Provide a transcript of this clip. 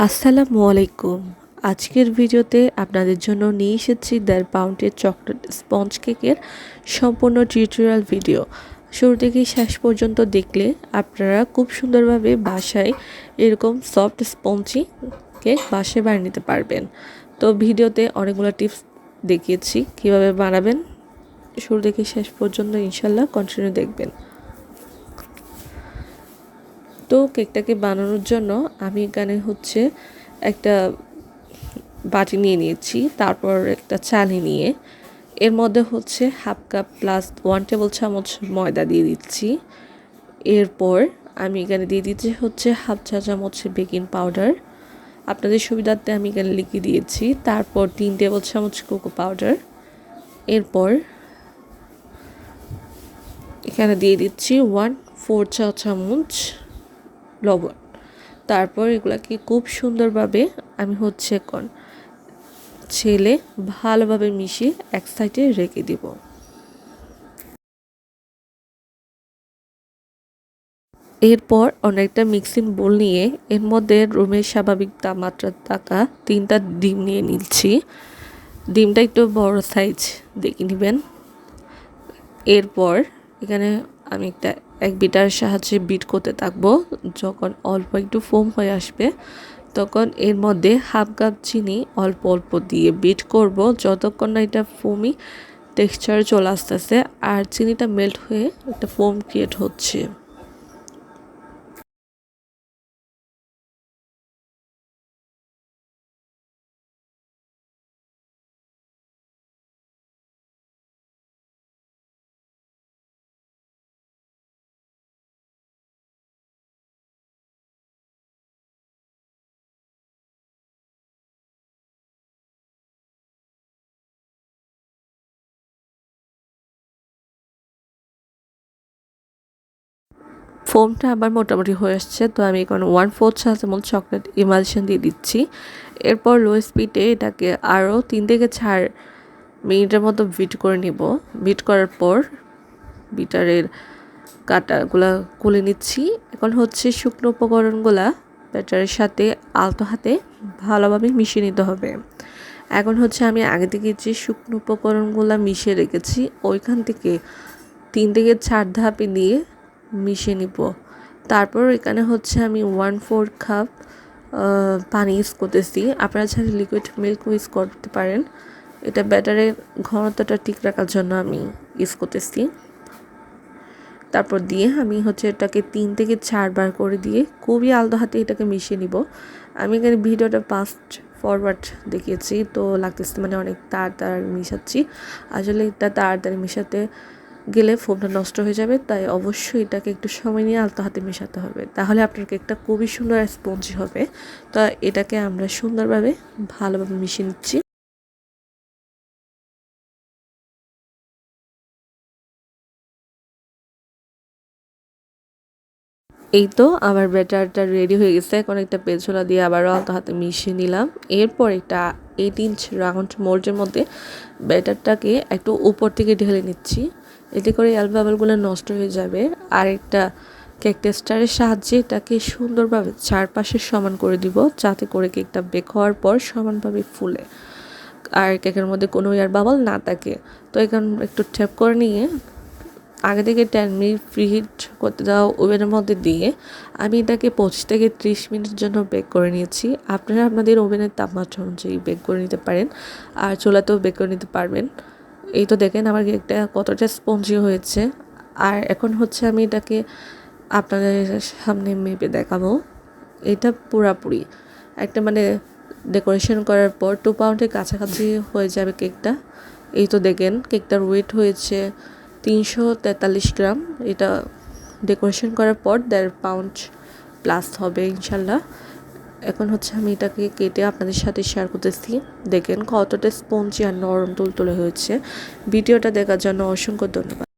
আসসালামু আলাইকুম। আজকের ভিডিওতে আপনাদের জন্য নিয়ে এসেছি 1.5 পাউন্ডের চকলেট স্পঞ্জ কেকের সম্পূর্ণ টিউটোরিয়াল ভিডিও। শুরু থেকে শেষ পর্যন্ত দেখলে আপনারা খুব সুন্দরভাবে বাসায় এরকম সফট স্পঞ্জি কেক বাসায় বানিয়ে নিতে পারবেন। তো ভিডিওতে অনেকগুলো টিপস দেখিয়েছি কিভাবে বানাবেন। শুরু থেকে শেষ পর্যন্ত ইনশাল্লাহ কন্টিনিউ দেখবেন। তো কেকটাকে বানানোর জন্য আমি এখানে একটা বাটি নিয়ে নিয়েছি, তারপর একটা চালনি নিয়ে এর মধ্যে হাফ কাপ প্লাস 1 টেবিল চামচ ময়দা দিয়ে দিচ্ছি। এরপর আমি এখানে দিয়ে দিচ্ছি হাফ চা চামচ বেকিং পাউডার, আপনাদের সুবিধার্থে আমি এখানে লিখে দিয়েছি। তারপর 3 টেবিল চামচ কোকো পাউডার, এরপর এখানে দিয়ে দিচ্ছি 1/4 চা চামচ লবণ। তারপর এগুলাকে খুব সুন্দরভাবে আমি এখন ছেলে ভালোভাবে মিশিয়ে এক সাইডে রেখে দিব। এরপর অনেকটা মিক্সিং বোল নিয়ে এর মধ্যে রুমের স্বাভাবিক তাপমাত্রা থাকা 3টা ডিম নিয়ে নিচ্ছি। ডিমটা একটু বড় সাইজ দেখে নেবেন। এরপর এখানে আমি এক বিটার সাহায্যে বিট করতে থাকবো। যখন অল্প একটু ফোম হয়ে আসবে তখন এর মধ্যে হাফ কাপ চিনি অল্প অল্প দিয়ে বিট করব যতক্ষণ না এটা ফোমি টেক্সচার চলে আসতেছে আর চিনিটা মেল্ট হয়ে একটা ফোম ক্রিয়েট হচ্ছে। ফোমটা আবার মোটামুটি হয়ে আসছে, তো আমি এখন 1/4 চা চামচ চকলেট ইমালশন দিয়ে দিচ্ছি। এরপর লো স্পিডে এটাকে আরও 3 থেকে 4 মিনিটের মতো বিট করে নিব। বিট করার পর বিটারের কাটাগুলা খুলে নিচ্ছি। এখন শুকনো উপকরণগুলা ব্যাটারের সাথে আলতো হাতে ভালোভাবে মিশিয়ে নিতে হবে। এখন আমি আগে থেকে যে শুকনো উপকরণগুলা মিশিয়ে রেখেছি ওইখান থেকে 3 থেকে 4 ধাপে দিয়ে মিশিয়ে নিব। তারপর এখানে আমি 1/4 কাপ পানি ইউজ করতেছি। আপনারা চাইলে লিকুইড মিল্ক ইউজ করতে পারেন। এটা ব্যাটারের ঘনত্বটা ঠিক রাখার জন্য আমি ইউজ করতেছি। তারপর দিয়ে আমি এটাকে 3 থেকে 4 বার করে দিয়ে খুবই আলতো হাতে এটাকে মিশিয়ে নিব। আমি এখানে ভিডিওটা ফাস্ট ফরওয়ার্ড দেখিয়েছি, তো লাগতেছে মানে অনেক তাড়াতাড়ি মিশাচ্ছি। আসলে এটা তাড়াতাড়ি মিশাতে গেলে ফোমটা নষ্ট হয়ে যাবে, তাই অবশ্যই এটাকে একটু সময় নিয়ে আলতো হাতে মেশাতে হবে, তাহলে আপনার কেকটা খুবই সুন্দর আর স্পঞ্জি হবে। তো এটাকে আমরা সুন্দরভাবে ভালোভাবে মিশিয়ে নিচ্ছি। এই তো আমার ব্যাটারটা রেডি হয়ে গেছে। এখন একটা পেছলা দিয়ে আবারও আলতো হাতে মিশিয়ে নিলাম। এরপর একটা 8 ইঞ্চ রাউন্ড মোল্ডের মধ্যে ব্যাটারটাকে একটু উপর থেকে ঢেলে নিচ্ছি, এতে করে এয়ার বাবলগুলো নষ্ট হয়ে যাবে। আর একটা কেক টেস্টারের সাহায্যে এটাকে সুন্দরভাবে চারপাশে সমান করে দিব, যাতে করে কেকটা বেক হওয়ার পর সমানভাবে ফুলে আর কেকের মধ্যে কোনো এয়ার বাবল না থাকে। তো এখন একটু ট্যাপ করে নিয়ে আগে থেকে 10 মিনিট প্রিহিট করতে দেওয়া ওভেনের মধ্যে দিয়ে আমি এটাকে 25 থেকে 30 মিনিটের জন্য বেক করে নিয়েছি। আপনারা আপনাদের ওভেনের তাপমাত্রা অনুযায়ী বেক করে নিতে পারেন, আর চুলাতেও বেক করে নিতে পারবেন। এই তো দেখেন আমার কেকটা কতটা স্পঞ্জি হয়েছে। আর এখন আমি এটাকে আপনাদের সামনে মেপে দেখাবো। এটা পুরাপুরি একটা ডেকোরেশন করার পর 2 পাউন্ডের কাছাকাছি হয়ে যাবে কেকটা। এই তো দেখেন কেকটার ওয়েট হয়েছে 343 গ্রাম। এটা ডেকোরেশন করার পর 1.5 পাউন্ড প্লাস হবে ইনশাল্লাহ। এখন আমি এটাকে কেটে আপনাদের সাথে শেয়ার করতেছি। দেখেন কতটা স্পঞ্জি আর নরম তুলতুলে হয়েছে। ভিডিওটা দেখার জন্য অসংখ্য ধন্যবাদ।